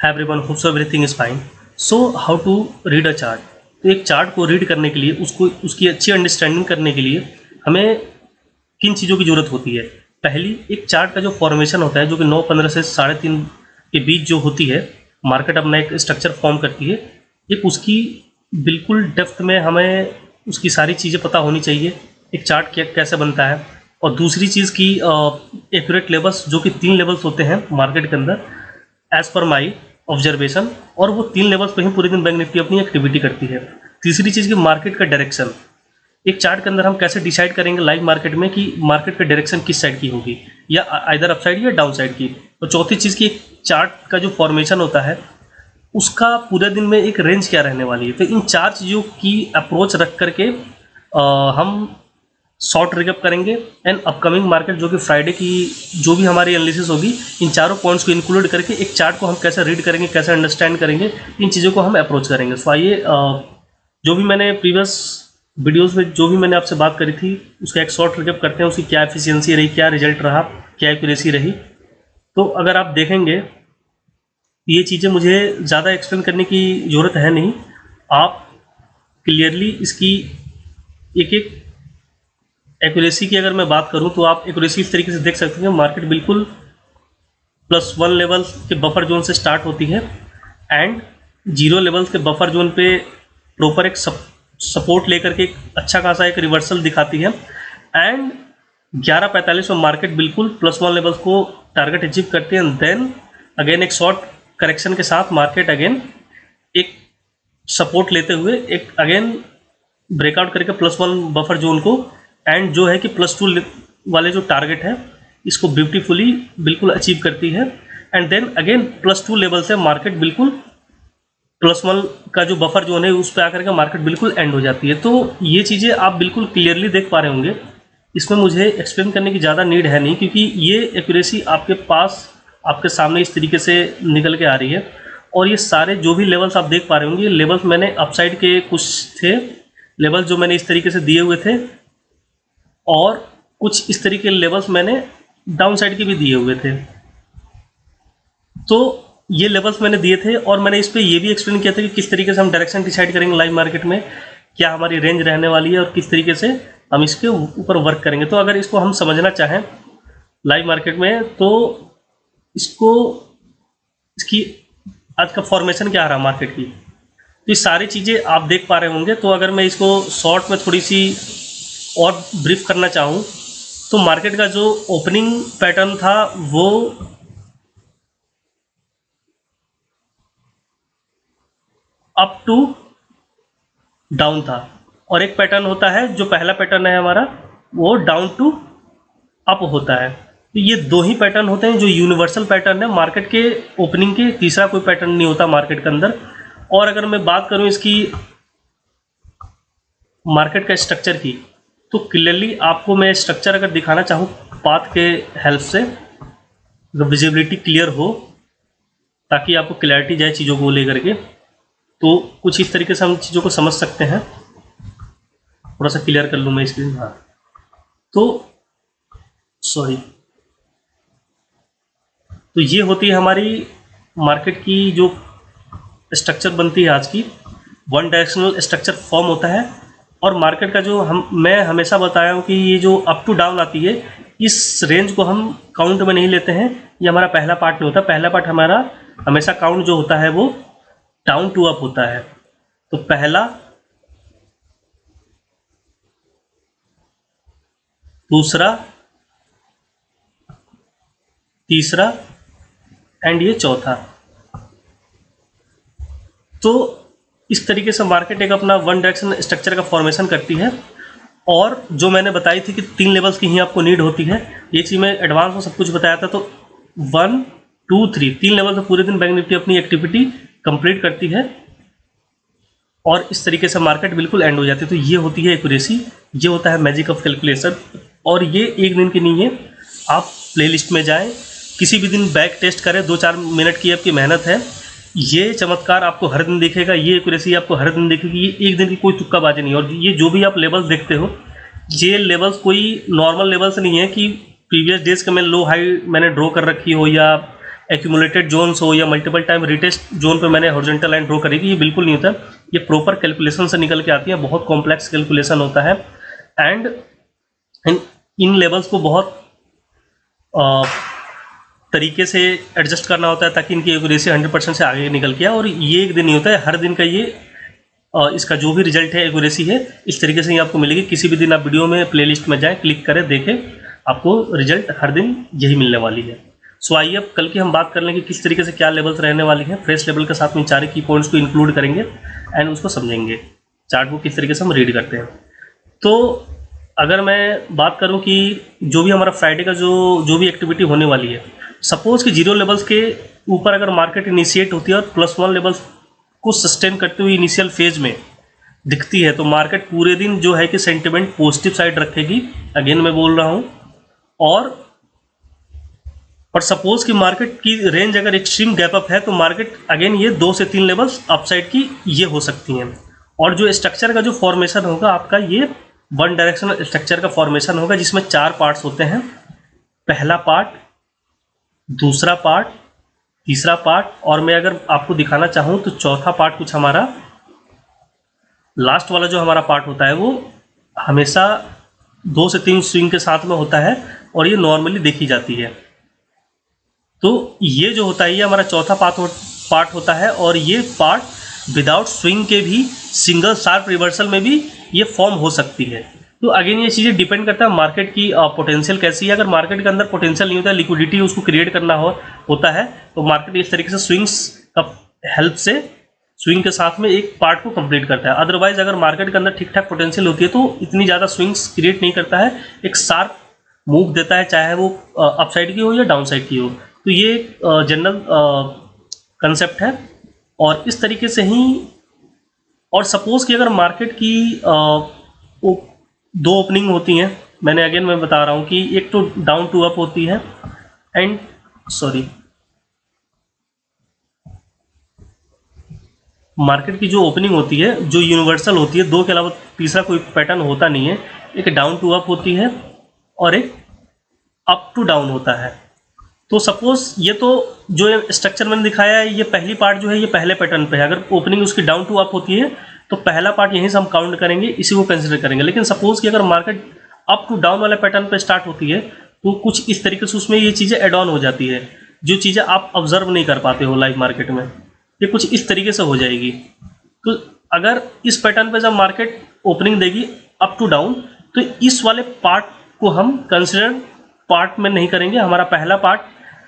Everyone hopes everything is fine. So how to read a chart. तो एक chart को read करने के लिए, उसको उसकी अच्छी अंडरस्टैंडिंग करने के लिए हमें किन चीज़ों की ज़रूरत होती है। पहली, एक चार्ट का जो फॉर्मेशन होता है, जो कि 9-15 से 3.5 के बीच जो होती है, मार्केट अपना एक स्ट्रक्चर फॉर्म करती है। एक उसकी बिल्कुल डेप्थ में हमें उसकी सारी चीज़ें पता होनी चाहिए, एक चार्ट कैसे बनता है। और दूसरी चीज़ की एक्यूरेट लेवल्स, जो कि 3 लेवल्स होते हैं मार्केट के अंदर एज पर माई ऑब्जर्वेशन, और वो 3 लेवल्स पे ही पूरे दिन बैंक निफ्टी अपनी एक्टिविटी करती है। तीसरी चीज़ की मार्केट का डायरेक्शन, एक चार्ट के अंदर हम कैसे डिसाइड करेंगे लाइव मार्केट में कि मार्केट का डायरेक्शन किस साइड की होगी, या आइदर अप साइड या डाउन साइड की। और चौथी चीज़ की, एक चार्ट का जो फॉर्मेशन होता है उसका पूरे दिन में एक रेंज क्या रहने वाली है। तो इन 4 चीज़ों की अप्रोच रख करके हम शॉर्ट रिकअप करेंगे एंड अपकमिंग मार्केट, जो कि फ्राइडे की जो भी हमारी एनालिसिस होगी, इन चारों पॉइंट्स को इंक्लूड करके एक चार्ट को हम कैसे रीड करेंगे, कैसे अंडरस्टैंड करेंगे, इन चीज़ों को हम अप्रोच करेंगे। सो आइए, जो भी मैंने प्रीवियस वीडियोस में जो भी मैंने आपसे बात करी थी उसका एक शॉर्ट रिकअप करते हैं, उसकी क्या एफिशिएंसी रही, क्या रिजल्ट रहा, क्या एक्यूरेसी रही। तो अगर आप देखेंगे, ये चीज़ें मुझे ज़्यादा एक्सप्लेन करने की ज़रूरत है नहीं, आप क्लियरली इसकी एक एक एक्यूरेसी की अगर मैं बात करूं तो आप एक्यूरेसी इस तरीके से देख सकते हैं। मार्केट बिल्कुल +1 लेवल के बफर जोन से स्टार्ट होती है एंड 0 लेवल के बफर जोन पे प्रॉपर एक सपोर्ट लेकर के एक अच्छा खासा एक रिवर्सल दिखाती है एंड 11:45 में मार्केट बिल्कुल +1 लेवल्स को टारगेट अचीव करती है। देन अगेन एक शॉर्ट करेक्शन के साथ मार्केट अगेन एक सपोर्ट लेते हुए एक अगेन ब्रेकआउट करके +1 बफर जोन को एंड जो है कि +2 वाले जो टारगेट है इसको ब्यूटीफुली बिल्कुल अचीव करती है एंड देन अगेन +2 लेवल से मार्केट बिल्कुल +1 का जो बफर जोन है उस पर आकर के मार्केट बिल्कुल एंड हो जाती है। तो ये चीज़ें आप बिल्कुल क्लियरली देख पा रहे होंगे, इसमें मुझे एक्सप्लेन करने की ज़्यादा नीड है नहीं, क्योंकि ये एक्यूरेसी आपके पास आपके सामने इस तरीके से निकल के आ रही है। और ये सारे जो भी लेवल्स आप देख पा रहे होंगे, ये लेवल्स मैंने अपसाइड के कुछ थे लेवल जो मैंने इस तरीके से दिए हुए थे, और कुछ इस तरीके के लेवल्स मैंने डाउन साइड के भी दिए हुए थे। तो ये लेवल्स मैंने दिए थे और मैंने इस पर ये भी एक्सप्लेन किया था कि किस तरीके से हम डायरेक्शन डिसाइड करेंगे लाइव मार्केट में, क्या हमारी रेंज रहने वाली है और किस तरीके से हम इसके ऊपर वर्क करेंगे। तो अगर इसको हम समझना चाहें लाइव मार्केट में, तो इसकी आज का फॉर्मेशन क्या आ रहा मार्केट की, तो ये सारी चीज़ें आप देख पा रहे होंगे। तो अगर मैं इसको शॉर्ट में थोड़ी सी और ब्रीफ करना चाहूँ, तो मार्केट का जो ओपनिंग पैटर्न था वो अप टू डाउन था, और एक पैटर्न होता है जो पहला पैटर्न है हमारा, वो डाउन टू अप होता है। तो ये 2 ही पैटर्न होते हैं जो यूनिवर्सल पैटर्न है मार्केट के ओपनिंग के, तीसरा कोई पैटर्न नहीं होता मार्केट के अंदर। और अगर मैं बात करूं इसकी मार्केट का स्ट्रक्चर की, तो क्लियरली आपको मैं स्ट्रक्चर अगर दिखाना चाहूँ पाथ के हेल्प से, विजिबिलिटी क्लियर हो, ताकि आपको क्लैरिटी जाए चीज़ों को लेकर के, तो कुछ इस तरीके से हम चीज़ों को समझ सकते हैं। थोड़ा सा क्लियर कर लूँ मैं स्क्रीन। हाँ, तो सॉरी, तो ये होती है हमारी मार्केट की जो स्ट्रक्चर बनती है आज की। 1 डायरेक्शनल स्ट्रक्चर फॉर्म होता है, और मार्केट का जो मैं हमेशा बताया हूँ कि ये जो अप टू डाउन आती है, इस रेंज को हम काउंट में नहीं लेते हैं, ये हमारा पहला पार्ट नहीं होता। पहला पार्ट हमारा हमेशा काउंट जो होता है वो डाउन टू अप होता है। तो पहला, दूसरा, तीसरा एंड ये चौथा। तो इस तरीके से मार्केट एक अपना 1 डायरेक्शन स्ट्रक्चर का फॉर्मेशन करती है। और जो मैंने बताई थी कि 3 लेवल्स की ही आपको नीड होती है, ये चीज़ मैं एडवांस में सब कुछ बताया था। तो 1, 2, 3 लेवल से पूरे दिन बैंक निफ्टी अपनी एक्टिविटी कंप्लीट करती है, और इस तरीके से मार्केट बिल्कुल एंड हो जाती है। तो ये होती है एक्यूरेसी, ये होता है मैजिक ऑफ कैलकुलेशन। और ये एक दिन की नहीं है, आप प्लेलिस्ट में जाएं, किसी भी दिन बैक टेस्ट करें, 2-4 मिनट की आपकी मेहनत है, ये चमत्कार आपको हर दिन दिखेगा, ये एक्यूरेसी आपको हर दिन दिखेगी। ये एक दिन की कोई तुक्काबाजी नहीं है। और ये जो भी आप लेवल्स देखते हो, ये लेवल्स कोई नॉर्मल लेवल्स नहीं है कि प्रीवियस डेज का मैं लो हाई मैंने ड्रॉ कर रखी हो, या एक्यूमुलेटेड जोन्स हो या मल्टीपल टाइम रिटेस्ट जोन पे मैंने हॉरिजॉन्टल लाइन ड्रॉ करी थी, ये बिल्कुल नहीं होता। ये प्रॉपर कैलकुलेशन से निकल के आती है, बहुत कॉम्प्लेक्स कैलकुलेशन होता है एंड इन लेवल्स को बहुत तरीके से एडजस्ट करना होता है ताकि इनकी एक्यूरेसी 100% से आगे निकल के आए। और ये एक दिन नहीं होता है, हर दिन का ये इसका जो भी रिजल्ट है एक्यूरेसी है इस तरीके से ही आपको मिलेगी। किसी भी दिन आप वीडियो में प्लेलिस्ट में जाएं, क्लिक करें, देखें, आपको रिजल्ट हर दिन यही मिलने वाली है। सो आइए अब कल की हम बात कर लें कि किस तरीके से क्या लेवल्स रहने वाली हैं। फ्रेश लेवल के साथ में 4 की पॉइंट्स को इंक्लूड करेंगे एंड उसको समझेंगे, चार्ट को किस तरीके से हम रीड करते हैं। तो अगर मैं बात करूं कि जो भी हमारा फ्राइडे का जो भी एक्टिविटी होने वाली है, सपोज कि 0 लेवल्स के ऊपर अगर मार्केट इनिशिएट होती है और +1 लेवल्स को सस्टेन करते हुए इनिशियल फेज में दिखती है, तो मार्केट पूरे दिन जो है कि सेंटिमेंट पॉजिटिव साइड रखेगी, अगेन मैं बोल रहा हूं। और सपोज कि मार्केट की रेंज अगर एक्सट्रीम गैप अप है तो मार्केट अगेन ये 2 से 3 लेवल्स अपसाइड की ये हो सकती हैं। और जो स्ट्रक्चर का जो फॉर्मेशन होगा आपका, ये वन डायरेक्शनल स्ट्रक्चर का फॉर्मेशन होगा जिसमें 4 पार्ट्स होते हैं। पहला पार्ट, दूसरा पार्ट, तीसरा पार्ट, और मैं अगर आपको दिखाना चाहूँ तो चौथा पार्ट कुछ हमारा लास्ट वाला जो हमारा पार्ट होता है वो हमेशा 2 से 3 स्विंग के साथ में होता है और ये नॉर्मली देखी जाती है। तो ये जो होता है ये हमारा चौथा पार्ट होता है और ये पार्ट विदाउट स्विंग के भी सिंगल शार्प रिवर्सल में भी ये फॉर्म हो सकती है। तो अगेन ये चीज़ें डिपेंड करता है मार्केट की पोटेंशियल कैसी है। अगर मार्केट के अंदर पोटेंशियल नहीं होता है, लिक्विडिटी उसको क्रिएट करना होता है, तो मार्केट इस तरीके से स्विंग्स का हेल्प से स्विंग के साथ में एक पार्ट को कंप्लीट करता है। अदरवाइज अगर मार्केट के अंदर ठीक ठाक पोटेंशियल होती है तो इतनी ज़्यादा स्विंग्स क्रिएट नहीं करता है, एक शार्प मूव देता है, चाहे वो अपसाइड की हो या डाउन साइड की हो। तो ये एक जनरल कंसेप्ट है और इस तरीके से ही। और सपोज कि अगर मार्केट की 2 ओपनिंग होती हैं, मैं बता रहा हूँ कि एक तो डाउन टू अप होती है एंड मार्केट की जो ओपनिंग होती है जो यूनिवर्सल होती है, 2 के अलावा तीसरा कोई पैटर्न होता नहीं है। एक डाउन टू अप होती है और एक अप टू डाउन होता है। तो सपोज ये तो जो स्ट्रक्चर मैंने दिखाया है, ये पहली पार्ट जो है ये पहले पैटर्न पे है। अगर ओपनिंग उसकी डाउन टू अप होती है तो पहला पार्ट यहीं से हम काउंट करेंगे, इसी को कंसिडर करेंगे। लेकिन सपोज कि अगर मार्केट अप टू डाउन वाले पैटर्न पे स्टार्ट होती है तो कुछ इस तरीके से उसमें ये चीज़ें एड ऑन हो जाती है, जो चीज़ें आप ऑब्जर्व नहीं कर पाते हो लाइव मार्केट में, ये कुछ इस तरीके से हो जाएगी। तो अगर इस पैटर्न पे जब मार्केट ओपनिंग देगी अप टू डाउन, तो इस वाले पार्ट को हम कंसिडर पार्ट में नहीं करेंगे। हमारा पहला पार्ट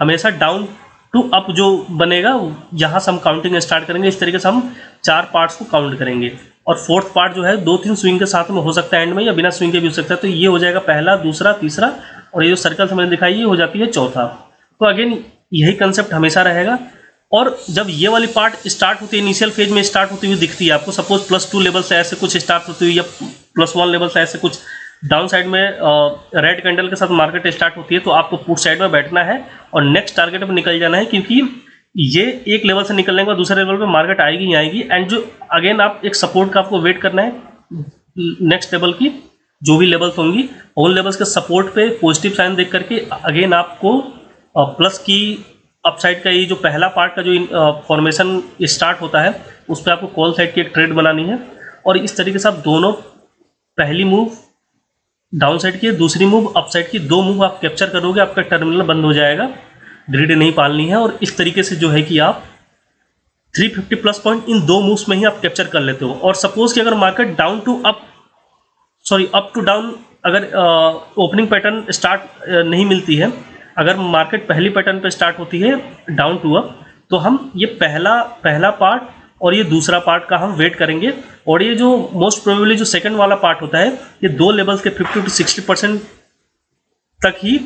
हमेशा डाउन टू अप जो बनेगा यहाँ से हम काउंटिंग स्टार्ट करेंगे। इस तरीके से हम 4 पार्ट्स को काउंट करेंगे और फोर्थ पार्ट जो है 2-3 स्विंग के साथ में हो सकता है एंड में, या बिना स्विंग के भी हो सकता है। तो ये हो जाएगा पहला, दूसरा, तीसरा, और ये जो सर्कल मैंने दिखाई ये हो जाती है चौथा। तो अगेन यही कंसेप्ट हमेशा रहेगा। और जब ये वाली पार्ट स्टार्ट होती है, इनिशियल फेज में स्टार्ट होती हुई दिखती है आपको, सपोज +2 लेवल से ऐसे कुछ स्टार्ट होती हुई या +1 लेवल से ऐसे कुछ डाउन साइड में रेड कैंडल के साथ मार्केट स्टार्ट होती है, तो आपको पुट साइड में बैठना है और नेक्स्ट टारगेट पर निकल जाना है, क्योंकि ये एक लेवल से निकलने के बाद दूसरे लेवल पे मार्केट आएगी ही आएगी। एंड जो अगेन आप एक सपोर्ट का आपको वेट करना है नेक्स्ट लेवल की, जो भी लेवल्स होंगी उन लेवल्स के सपोर्ट पे पॉजिटिव साइन देख करके अगेन आपको प्लस की अपसाइड का ये जो पहला पार्ट का जो फॉर्मेशन स्टार्ट होता है उस पर आपको कॉल साइड की एक ट्रेड बनानी है। और इस तरीके से आप दोनों, पहली मूव डाउन साइड की, दूसरी मूव अप साइड की, 2 मूव आप कैप्चर करोगे, आपका टर्मिनल बंद हो जाएगा, ग्रिड नहीं पालनी है। और इस तरीके से जो है कि आप 350 प्लस पॉइंट इन 2 मूव्स में ही आप कैप्चर कर लेते हो। और सपोज कि अगर मार्केट अप टू डाउन अगर ओपनिंग पैटर्न स्टार्ट नहीं मिलती है, अगर मार्केट पहली पैटर्न पे स्टार्ट होती है डाउन टू अप, तो हम ये पहला पार्ट और ये दूसरा पार्ट का हम वेट करेंगे। और ये जो मोस्ट प्रोबेबली जो सेकंड वाला पार्ट होता है, ये 2 लेवल्स के 50 से 60% तक ही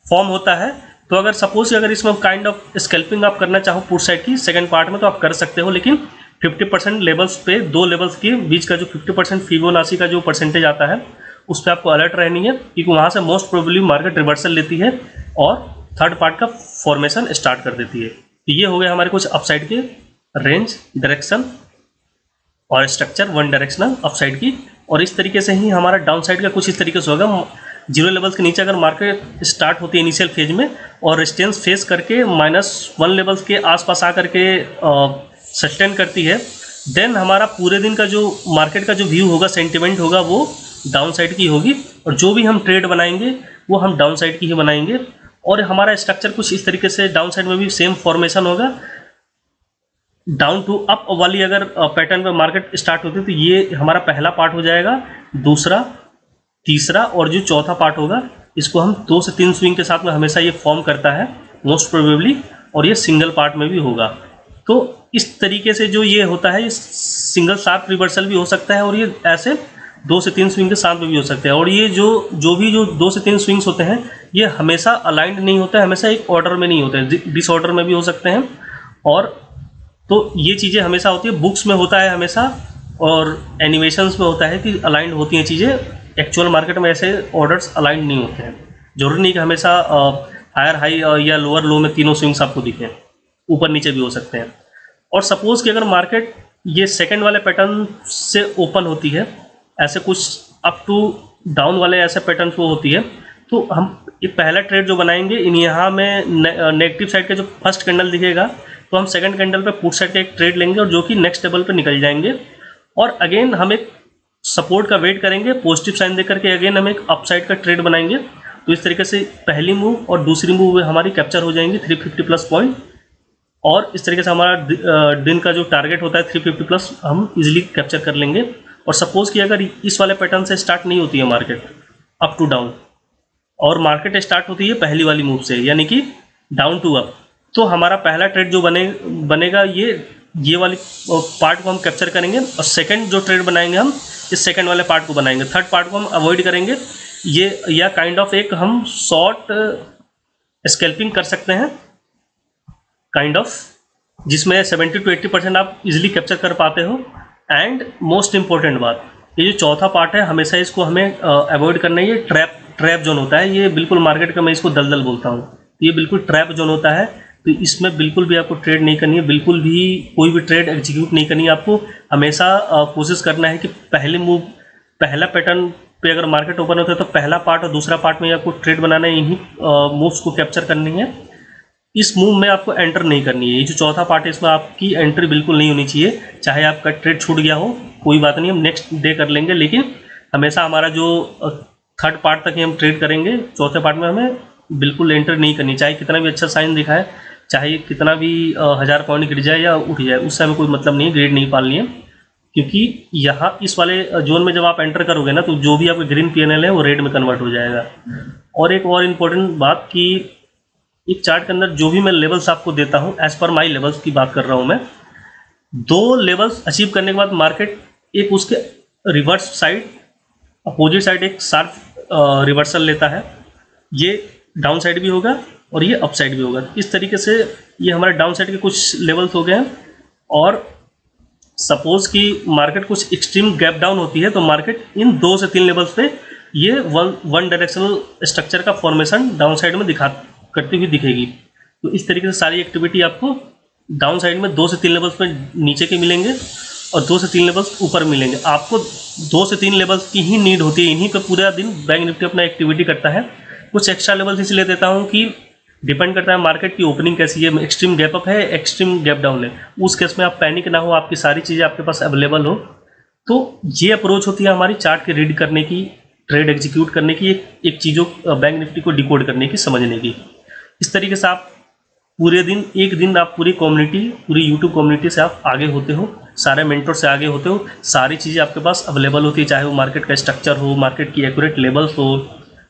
फॉर्म होता है। तो अगर सपोज अगर इसमें काइंड ऑफ स्कैल्पिंग आप करना चाहो पुट साइड की सेकंड पार्ट में, तो आप कर सकते हो। लेकिन 50% लेवल्स पे, 2 लेवल्स के बीच का जो 50% फिबोनाची का जो परसेंटेज आता है उस पर आपको अलर्ट रहनी है, क्योंकि वहाँ से मोस्ट प्रोबेबली मार्केट रिवर्सल लेती है और थर्ड पार्ट का फॉर्मेशन स्टार्ट कर देती है। तो ये हो गए हमारे कुछ अपसाइड के रेंज, डायरेक्शन और स्ट्रक्चर वन डायरेक्शनल अपसाइड की। और इस तरीके से ही हमारा डाउन साइड का कुछ इस तरीके से होगा। जीरो लेवल्स के नीचे अगर मार्केट स्टार्ट होती है इनिशियल फेज में और रेजिस्टेंस फेस करके -1 लेवल्स के आसपास आकर के सस्टेन करती है, देन हमारा पूरे दिन का जो मार्केट का जो व्यू होगा, सेंटिमेंट होगा, वो डाउन साइड की होगी और जो भी हम ट्रेड बनाएंगे वो हम डाउन साइड की ही बनाएंगे। और हमारा स्ट्रक्चर कुछ इस तरीके से डाउन साइड में भी सेम फॉर्मेशन होगा। डाउन टू अप वाली अगर पैटर्न पे मार्केट स्टार्ट होती है तो ये हमारा पहला पार्ट हो जाएगा, दूसरा, तीसरा और जो चौथा पार्ट होगा इसको हम 2 से 3 स्विंग के साथ में हमेशा ये फॉर्म करता है मोस्ट प्रोबेबली, और ये सिंगल पार्ट में भी होगा। तो इस तरीके से जो ये होता है, ये सिंगल शार्प रिवर्सल भी हो सकता है और ये ऐसे 2 से 3 स्विंग के साथ में भी हो सकते हैं। और ये जो 2 से 3 स्विंग्स होते हैं ये हमेशा अलाइंड नहीं होता है, हमेशा एक ऑर्डर में नहीं होते हैं, डिसऑर्डर में भी हो सकते हैं। और तो ये चीज़ें हमेशा होती है, बुक्स में होता है हमेशा और एनिमेशंस में होता है कि अलाइंड होती हैं चीज़ें। एक्चुअल मार्केट में ऐसे ऑर्डर्स अलाइंड नहीं होते हैं। जरूरी नहीं कि हमेशा हायर हाई या लोअर लो में तीनों स्विंग्स आपको दिखें, ऊपर नीचे भी हो सकते हैं। और सपोज कि अगर मार्केट ये सेकंड वाले पैटर्न से ओपन होती है, ऐसे कुछ अप टू डाउन वाले ऐसे पैटर्न वो होती है, तो हम ये पहला ट्रेड जो बनाएंगे इन यहाँ में नेगेटिव साइड का जो फर्स्ट कैंडल दिखेगा तो हम सेकंड कैंडल पे पुट साइड का एक ट्रेड लेंगे और जो कि नेक्स्ट टेबल पे निकल जाएंगे। और अगेन हम एक सपोर्ट का वेट करेंगे, पॉजिटिव साइन दे करके अगेन हम एक अपसाइड का ट्रेड बनाएंगे। तो इस तरीके से पहली मूव और दूसरी मूव हमारी कैप्चर हो जाएंगी 350 प्लस पॉइंट। और इस तरीके से हमारा दिन का जो टारगेट होता है 350 प्लस हम इजीली कैप्चर कर लेंगे। और सपोज कि अगर इस वाले पैटर्न से स्टार्ट नहीं होती है मार्केट अप टू डाउन और मार्केट स्टार्ट होती है पहली वाली मूव से, यानी कि डाउन टू अप, तो हमारा पहला ट्रेड जो बनेगा ये वाली पार्ट को हम कैप्चर करेंगे और सेकंड जो ट्रेड बनाएंगे हम इस सेकंड वाले पार्ट को बनाएंगे, थर्ड पार्ट को हम अवॉइड करेंगे। ये या काइंड ऑफ एक हम शॉर्ट स्कैल्पिंग कर सकते हैं काइंड ऑफ, जिसमें 70 to 80% आप इजीली कैप्चर कर पाते हो। एंड मोस्ट इंपॉर्टेंट बात, ये जो चौथा पार्ट है हमेशा इसको हमें अवॉइड करना है। ये ट्रैप जोन होता है, ये बिल्कुल मार्केट का मैं इसको दलदल बोलता हूँ, ये बिल्कुल ट्रैप जोन होता है। तो इसमें बिल्कुल भी आपको ट्रेड नहीं करनी है, बिल्कुल भी कोई भी ट्रेड एग्जीक्यूट नहीं करनी है। आपको हमेशा कोशिश करना है कि पहले मूव, पहला पैटर्न पे अगर मार्केट ओपन होता है तो पहला पार्ट और दूसरा पार्ट में आपको ट्रेड बनाना है, इन्हीं मूव्स को कैप्चर करनी है। इस मूव में आपको एंटर नहीं करनी है। ये जो चौथा पार्ट है इसमें आपकी एंट्री बिल्कुल नहीं होनी चाहिए। चाहे आपका ट्रेड छूट गया हो कोई बात नहीं, हम नेक्स्ट डे कर लेंगे, लेकिन हमेशा हमारा जो थर्ड पार्ट तक ही हम ट्रेड करेंगे, चौथे पार्ट में हमें बिल्कुल एंटर नहीं करनी। चाहे कितना भी अच्छा साइन दिखाए, चाहे कितना भी 1000 पॉइंट गिर जाए या उठ जाए, उससे हमें कोई मतलब नहीं है, ग्रेड नहीं पालनी है। क्योंकि यहाँ इस वाले जोन में जब आप एंटर करोगे ना तो जो भी आपका ग्रीन PNL है वो रेड में कन्वर्ट हो जाएगा। और एक और इम्पोर्टेंट बात कि एक चार्ट के अंदर जो भी मैं लेवल्स आपको देता हूँ, एज पर माई लेवल्स की बात कर रहा हूँ मैं, 2 लेवल्स अचीव करने के बाद मार्केट एक उसके रिवर्स साइड, अपोजिट साइड एक शार्प रिवर्सल लेता है। ये डाउन साइड भी होगा और ये अप साइड भी होगा। इस तरीके से ये हमारे डाउन साइड के कुछ लेवल्स हो गए हैं। और सपोज कि मार्केट कुछ एक्सट्रीम गैप डाउन होती है तो मार्केट इन 2 से 3 लेवल्स पे ये वन डायरेक्शनल स्ट्रक्चर का फॉर्मेशन डाउन साइड में करती हुई दिखेगी। तो इस तरीके से सारी एक्टिविटी आपको डाउन साइड में 2 से 3 लेवल्स पे नीचे के मिलेंगे और 2 से 3 लेवल्स ऊपर मिलेंगे। आपको 2 से 3 लेवल्स की ही नीड होती है, इन्हीं पे पूरा दिन बैंक निफ्टी अपना एक्टिविटी करता है। कुछ एक्स्ट्रा लेवल्स इसलिए देता हूँ कि डिपेंड करता है मार्केट की ओपनिंग कैसी है, एक्सट्रीम गैप अप है, एक्सट्रीम गैप डाउन है, उस केस में आप पैनिक ना हो, आपकी सारी चीज़ें आपके पास अवेलेबल हो। तो ये अप्रोच होती है हमारी चार्ट के रीड करने की, ट्रेड एग्जीक्यूट करने की, एक चीज़ों बैंक निफ्टी को डिकोड करने की, समझने की। इस तरीके से आप पूरे दिन, एक दिन आप पूरी कम्युनिटी, पूरी यूट्यूब कम्युनिटी से आप आगे होते हो, सारे मेंटर से आगे होते हो, सारी चीज़ें आपके पास अवेलेबल होती है, चाहे वो मार्केट का स्ट्रक्चर हो, मार्केट की एक्यूरेट लेवल्स हो,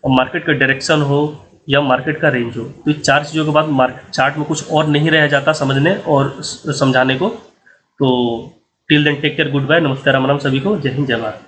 और मार्केट का डायरेक्शन हो या मार्केट का रेंज हो। तो इस 4 चीज़ों के बाद मार्केट चार्ट में कुछ और नहीं रह जाता समझने और समझाने को। तो till then take care, goodbye, नमस्ते, राम राम सभी को, जय हिंद, जय भारत।